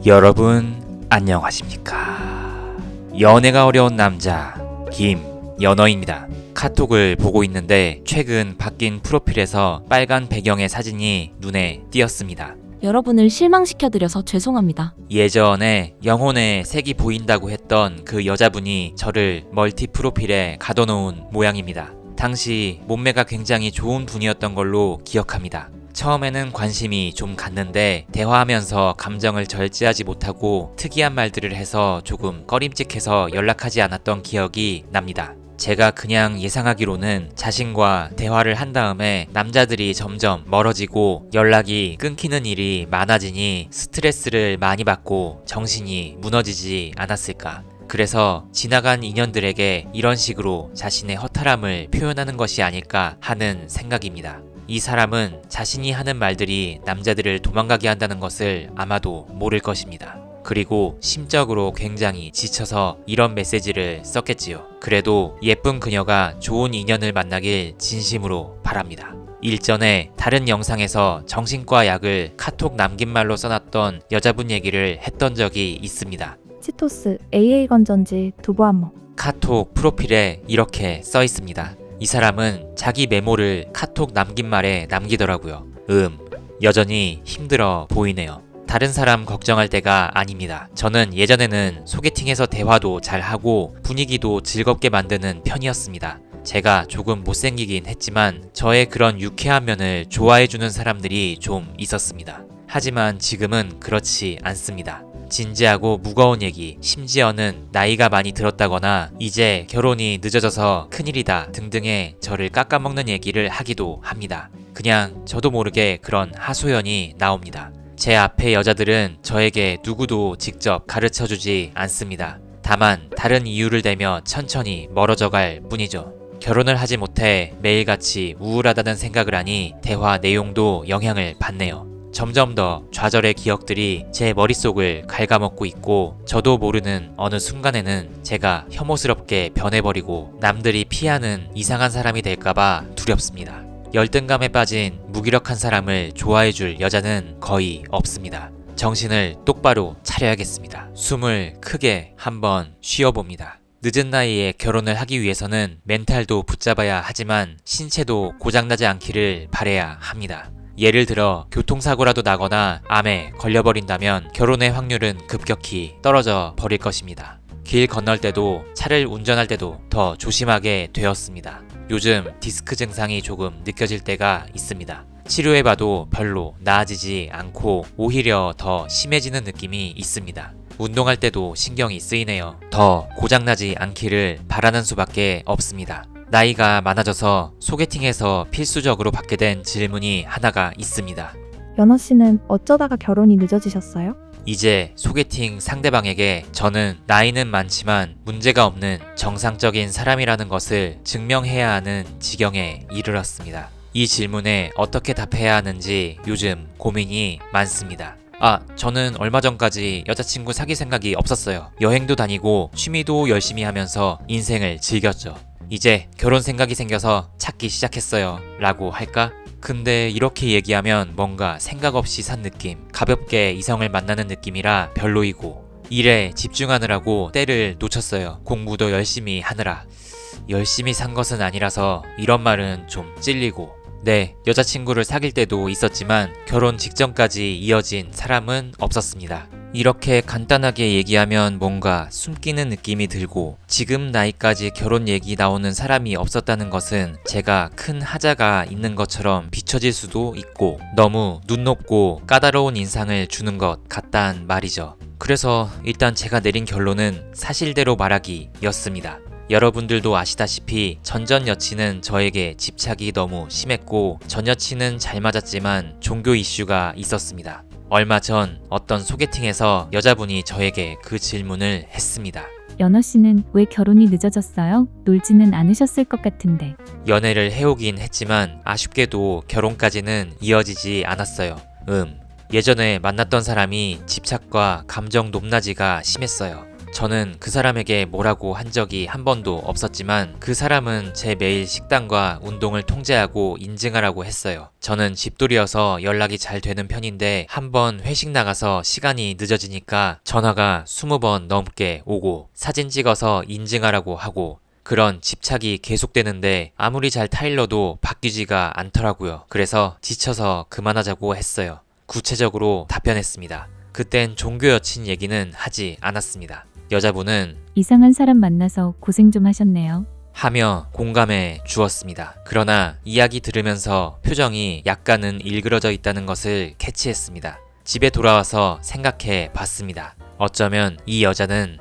여러분 안녕하십니까? 연애가 어려운 남자 김연어입니다. 카톡을 보고 있는데 최근 바뀐 프로필에서 빨간 배경의 사진이 눈에 띄었습니다. 여러분을 실망시켜드려서 죄송합니다. 예전에 영혼의 색이 보인다고 했던 그 여자분이 저를 멀티 프로필에 가둬놓은 모양입니다. 당시 몸매가 굉장히 좋은 분이었던 걸로 기억합니다. 처음에는 관심이 좀 갔는데 대화하면서 감정을 절제하지 못하고 특이한 말들을 해서 조금 꺼림칙해서 연락하지 않았던 기억이 납니다. 제가 그냥 예상하기로는 자신과 대화를 한 다음에 남자들이 점점 멀어지고 연락이 끊기는 일이 많아지니 스트레스를 많이 받고 정신이 무너지지 않았을까. 그래서 지나간 인연들에게 이런 식으로 자신의 허탈함을 표현하는 것이 아닐까 하는 생각입니다. 이 사람은 자신이 하는 말들이 남자들을 도망가게 한다는 것을 아마도 모를 것입니다. 그리고 심적으로 굉장히 지쳐서 이런 메시지를 썼겠지요. 그래도 예쁜 그녀가 좋은 인연을 만나길 진심으로 바랍니다. 일전에 다른 영상에서 정신과 약을 카톡 남긴말로 써놨던 여자분 얘기를 했던 적이 있습니다. 치토스, AA 건전지, 두부함모. 카톡 프로필에 이렇게 써 있습니다. 이 사람은 자기 메모를 카톡 남긴말에 남기더라고요. 여전히 힘들어 보이네요. 다른 사람 걱정할 때가 아닙니다. 저는 예전에는 소개팅에서 대화도 잘하고 분위기도 즐겁게 만드는 편이었습니다. 제가 조금 못생기긴 했지만 저의 그런 유쾌한 면을 좋아해주는 사람들이 좀 있었습니다. 하지만 지금은 그렇지 않습니다. 진지하고 무거운 얘기, 심지어는 나이가 많이 들었다거나 이제 결혼이 늦어져서 큰일이다 등등의 저를 깎아먹는 얘기를 하기도 합니다. 그냥 저도 모르게 그런 하소연이 나옵니다. 제 앞의 여자들은 저에게 누구도 직접 가르쳐주지 않습니다. 다만 다른 이유를 대며 천천히 멀어져갈 뿐이죠. 결혼을 하지 못해 매일같이 우울하다는 생각을 하니 대화 내용도 영향을 받네요. 점점 더 좌절의 기억들이 제 머릿속을 갉아먹고 있고 저도 모르는 어느 순간에는 제가 혐오스럽게 변해버리고 남들이 피하는 이상한 사람이 될까봐 두렵습니다. 열등감에 빠진 무기력한 사람을 좋아해줄 여자는 거의 없습니다. 정신을 똑바로 차려야겠습니다. 숨을 크게 한번 쉬어봅니다. 늦은 나이에 결혼을 하기 위해서는 멘탈도 붙잡아야 하지만 신체도 고장나지 않기를 바라야 합니다. 예를 들어 교통사고라도 나거나 암에 걸려버린다면 결혼의 확률은 급격히 떨어져 버릴 것입니다. 길 건널 때도 차를 운전할 때도 더 조심하게 되었습니다. 요즘 디스크 증상이 조금 느껴질 때가 있습니다. 치료해봐도 별로 나아지지 않고 오히려 더 심해지는 느낌이 있습니다. 운동할 때도 신경이 쓰이네요. 더 고장나지 않기를 바라는 수밖에 없습니다. 나이가 많아져서 소개팅에서 필수적으로 받게 된 질문이 하나가 있습니다. 연어 씨는 어쩌다가 결혼이 늦어지셨어요? 이제 소개팅 상대방에게 저는 나이는 많지만 문제가 없는 정상적인 사람이라는 것을 증명해야 하는 지경에 이르렀습니다. 이 질문에 어떻게 답해야 하는지 요즘 고민이 많습니다. 저는 얼마 전까지 여자친구 사귈 생각이 없었어요. 여행도 다니고 취미도 열심히 하면서 인생을 즐겼죠. 이제 결혼 생각이 생겨서 찾기 시작했어요. 라고 할까? 근데 이렇게 얘기하면 뭔가 생각 없이 산 느낌, 가볍게 이성을 만나는 느낌이라 별로이고 일에 집중하느라고 때를 놓쳤어요. 공부도 열심히 하느라. 열심히 산 것은 아니라서 이런 말은 좀 찔리고 네, 여자친구를 사귈 때도 있었지만 결혼 직전까지 이어진 사람은 없었습니다. 이렇게 간단하게 얘기하면 뭔가 숨기는 느낌이 들고 지금 나이까지 결혼 얘기 나오는 사람이 없었다는 것은 제가 큰 하자가 있는 것처럼 비춰질 수도 있고 너무 눈 높고 까다로운 인상을 주는 것 같단 말이죠. 그래서 일단 제가 내린 결론은 사실대로 말하기였습니다. 여러분들도 아시다시피 전 여친은 저에게 집착이 너무 심했고 전 여친은 잘 맞았지만 종교 이슈가 있었습니다. 얼마 전 어떤 소개팅에서 여자분이 저에게 그 질문을 했습니다. 연어 씨는 왜 결혼이 늦어졌어요? 놀지는 않으셨을 것 같은데. 연애를 해오긴 했지만 아쉽게도 결혼까지는 이어지지 않았어요. 예전에 만났던 사람이 집착과 감정 높낮이가 심했어요. 저는 그 사람에게 뭐라고 한 적이 한 번도 없었지만 그 사람은 제 매일 식단과 운동을 통제하고 인증하라고 했어요. 저는 집돌이여서 연락이 잘 되는 편인데 한 번 회식 나가서 시간이 늦어지니까 전화가 20번 넘게 오고 사진 찍어서 인증하라고 하고 그런 집착이 계속되는데 아무리 잘 타일러도 바뀌지가 않더라고요. 그래서 지쳐서 그만하자고 했어요. 구체적으로 답변했습니다. 그땐 종교 여친 얘기는 하지 않았습니다. 여자분은 이상한 사람 만나서 고생 좀 하셨네요. 하며 공감해 주었습니다. 그러나 이야기 들으면서 표정이 약간은 일그러져 있다는 것을 캐치했습니다. 집에 돌아와서 생각해 봤습니다. 어쩌면 이 여자는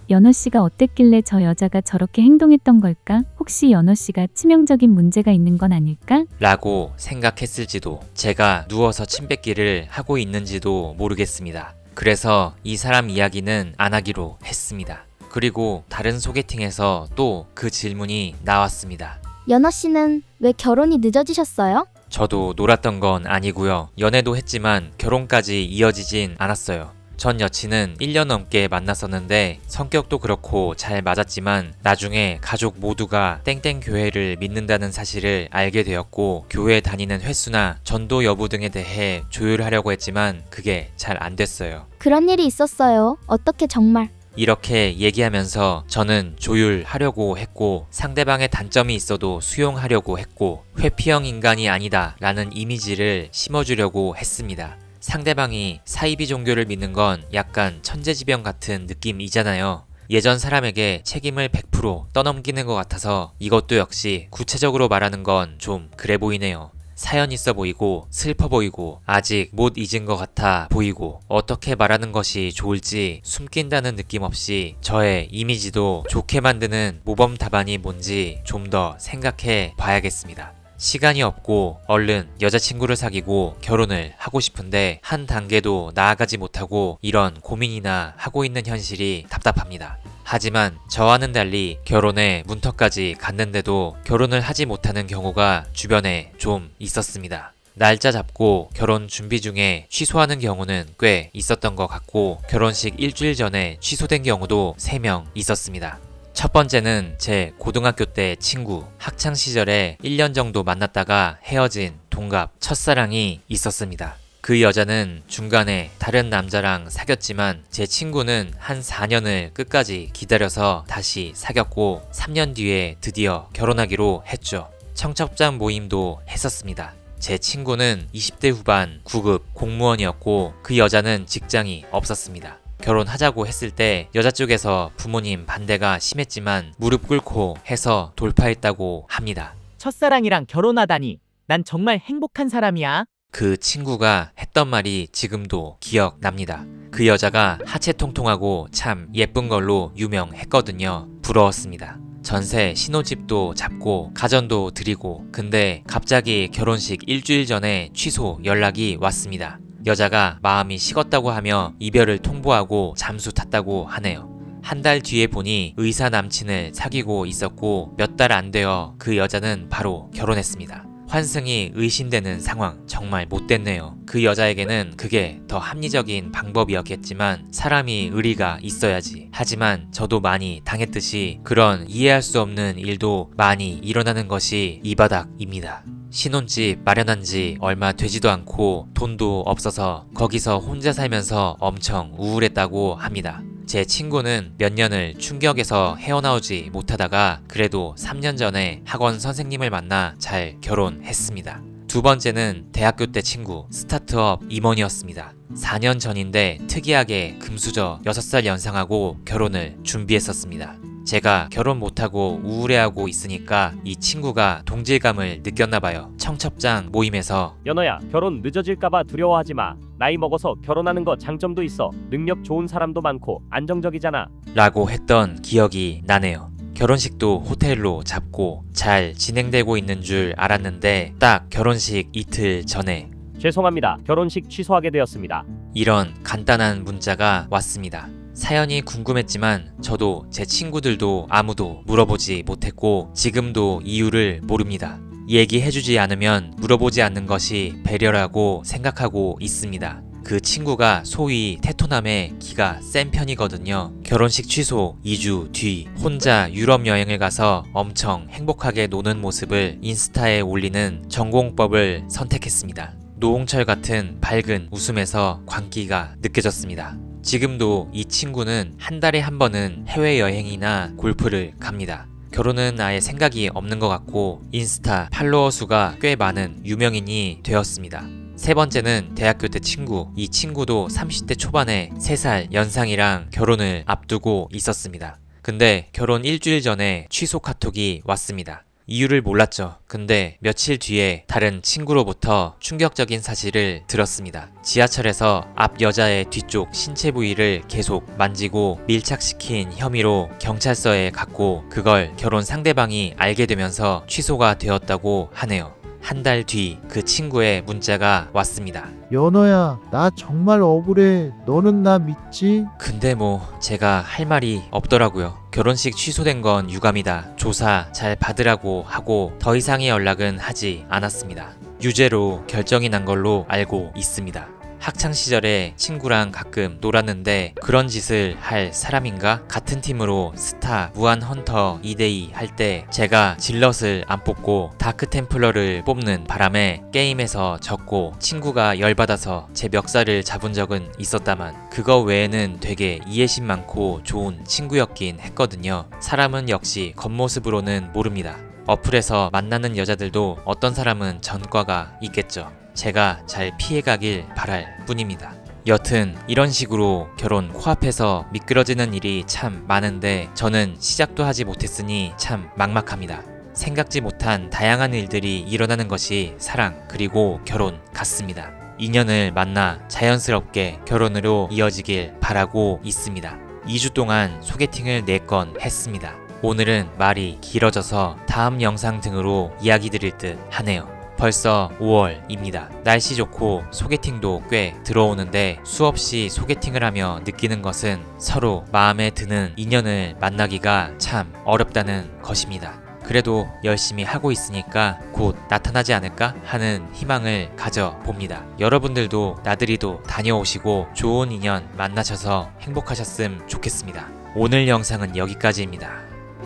연어 씨가 어땠길래 저 여자가 저렇게 행동했던 걸까? 혹시 연어 씨가 치명적인 문제가 있는 건 아닐까? 라고 생각했을지도 제가 누워서 침 뱉기를 하고 있는지도 모르겠습니다. 그래서 이 사람 이야기는 안 하기로 했습니다. 그리고 다른 소개팅에서 또 그 질문이 나왔습니다. 연어 씨는 왜 결혼이 늦어지셨어요? 저도 놀았던 건 아니고요. 연애도 했지만 결혼까지 이어지진 않았어요. 전 여친은 1년 넘게 만났었는데 성격도 그렇고 잘 맞았지만 나중에 가족 모두가 땡땡 교회를 믿는다는 사실을 알게 되었고 교회 다니는 횟수나 전도 여부 등에 대해 조율하려고 했지만 그게 잘 안 됐어요. 그런 일이 있었어요. 어떻게 정말. 이렇게 얘기하면서 저는 조율하려고 했고 상대방의 단점이 있어도 수용하려고 했고 회피형 인간이 아니다 라는 이미지를 심어주려고 했습니다. 상대방이 사이비 종교를 믿는 건 약간 천재지변 같은 느낌이잖아요. 예전 사람에게 책임을 100% 떠넘기는 것 같아서 이것도 역시 구체적으로 말하는 건 좀 그래 보이네요. 사연 있어 보이고 슬퍼 보이고 아직 못 잊은 것 같아 보이고 어떻게 말하는 것이 좋을지 숨긴다는 느낌 없이 저의 이미지도 좋게 만드는 모범 답안이 뭔지 좀 더 생각해 봐야겠습니다. 시간이 없고 얼른 여자친구를 사귀고 결혼을 하고 싶은데 한 단계도 나아가지 못하고 이런 고민이나 하고 있는 현실이 답답합니다. 하지만 저와는 달리 결혼에 문턱까지 갔는데도 결혼을 하지 못하는 경우가 주변에 좀 있었습니다. 날짜 잡고 결혼 준비 중에 취소하는 경우는 꽤 있었던 것 같고 결혼식 일주일 전에 취소된 경우도 3명 있었습니다. 첫 번째는 제 고등학교 때 친구, 학창시절에 1년 정도 만났다가 헤어진 동갑 첫사랑이 있었습니다. 그 여자는 중간에 다른 남자랑 사귀었지만 제 친구는 한 4년을 끝까지 기다려서 다시 사귀었고 3년 뒤에 드디어 결혼하기로 했죠. 청첩장 모임도 했었습니다. 제 친구는 20대 후반 9급 공무원이었고 그 여자는 직장이 없었습니다. 결혼하자고 했을 때 여자 쪽에서 부모님 반대가 심했지만 무릎 꿇고 해서 돌파했다고 합니다. 첫사랑이랑 결혼하다니. 난 정말 행복한 사람이야. 그 친구가 했던 말이 지금도 기억납니다. 그 여자가 하체 통통하고 참 예쁜 걸로 유명했거든요. 부러웠습니다. 전세 신혼집도 잡고 가전도 드리고 근데 갑자기 결혼식 일주일 전에 취소 연락이 왔습니다. 여자가 마음이 식었다고 하며 이별을 통보하고 잠수 탔다고 하네요. 한 달 뒤에 보니 의사 남친을 사귀고 있었고 몇 달 안 되어 그 여자는 바로 결혼했습니다. 환승이 의심되는 상황 정말 못됐네요. 그 여자에게는 그게 더 합리적인 방법이었겠지만 사람이 의리가 있어야지. 하지만 저도 많이 당했듯이 그런 이해할 수 없는 일도 많이 일어나는 것이 이 바닥입니다. 신혼집 마련한 지 얼마 되지도 않고 돈도 없어서 거기서 혼자 살면서 엄청 우울했다고 합니다. 제 친구는 몇 년을 충격에서 헤어나오지 못하다가 그래도 3년 전에 학원 선생님을 만나 잘 결혼했습니다. 두 번째는 대학교 때 친구, 스타트업 임원이었습니다. 4년 전인데 특이하게 금수저 6살 연상하고 결혼을 준비했었습니다. 제가 결혼 못하고 우울해하고 있으니까 이 친구가 동질감을 느꼈나봐요. 청첩장 모임에서 연어야, 결혼 늦어질까봐 두려워하지 마. 나이 먹어서 결혼하는 거 장점도 있어. 능력 좋은 사람도 많고 안정적이잖아. 라고 했던 기억이 나네요. 결혼식도 호텔로 잡고 잘 진행되고 있는 줄 알았는데 딱 결혼식 이틀 전에 죄송합니다. 결혼식 취소하게 되었습니다. 이런 간단한 문자가 왔습니다. 사연이 궁금했지만 저도 제 친구들도 아무도 물어보지 못했고 지금도 이유를 모릅니다. 얘기해주지 않으면 물어보지 않는 것이 배려라고 생각하고 있습니다. 그 친구가 소위 테토남의 기가 센 편이거든요. 결혼식 취소 2주 뒤 혼자 유럽 여행을 가서 엄청 행복하게 노는 모습을 인스타에 올리는 전공법을 선택했습니다. 노홍철 같은 밝은 웃음에서 광기가 느껴졌습니다. 지금도 이 친구는 한 달에 한 번은 해외여행이나 골프를 갑니다. 결혼은 아예 생각이 없는 것 같고 인스타 팔로워 수가 꽤 많은 유명인이 되었습니다. 세 번째는 대학교 때 친구. 이 친구도 30대 초반에 3살 연상이랑 결혼을 앞두고 있었습니다. 근데 결혼 일주일 전에 취소 카톡이 왔습니다. 이유를 몰랐죠. 근데 며칠 뒤에 다른 친구로부터 충격적인 사실을 들었습니다. 지하철에서 앞 여자의 뒤쪽 신체 부위를 계속 만지고 밀착시킨 혐의로 경찰서에 갔고 그걸 결혼 상대방이 알게 되면서 취소가 되었다고 하네요. 한 달 뒤 그 친구의 문자가 왔습니다. 연어야, 나 정말 억울해. 너는 나 믿지? 근데 뭐 제가 할 말이 없더라고요. 결혼식 취소된 건 유감이다. 조사 잘 받으라고 하고 더 이상의 연락은 하지 않았습니다. 유죄로 결정이 난 걸로 알고 있습니다. 학창시절에 친구랑 가끔 놀았는데 그런 짓을 할 사람인가? 같은 팀으로 스타 무한헌터 2대2 할 때 제가 질럿을 안 뽑고 다크템플러를 뽑는 바람에 게임에서 졌고 친구가 열받아서 제 멱살을 잡은 적은 있었다만 그거 외에는 되게 이해심 많고 좋은 친구였긴 했거든요. 사람은 역시 겉모습으로는 모릅니다. 어플에서 만나는 여자들도 어떤 사람은 전과가 있겠죠. 제가 잘 피해가길 바랄 뿐입니다. 여튼 이런 식으로 결혼 코앞에서 미끄러지는 일이 참 많은데 저는 시작도 하지 못했으니 참 막막합니다. 생각지 못한 다양한 일들이 일어나는 것이 사랑 그리고 결혼 같습니다. 인연을 만나 자연스럽게 결혼으로 이어지길 바라고 있습니다. 2주 동안 소개팅을 4건 했습니다. 오늘은 말이 길어져서 다음 영상 등으로 이야기 드릴 듯 하네요. 벌써 5월입니다. 날씨 좋고 소개팅도 꽤 들어오는데 수없이 소개팅을 하며 느끼는 것은 서로 마음에 드는 인연을 만나기가 참 어렵다는 것입니다. 그래도 열심히 하고 있으니까 곧 나타나지 않을까 하는 희망을 가져봅니다. 여러분들도 나들이도 다녀오시고 좋은 인연 만나셔서 행복하셨으면 좋겠습니다. 오늘 영상은 여기까지입니다.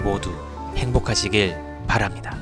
모두 행복하시길 바랍니다.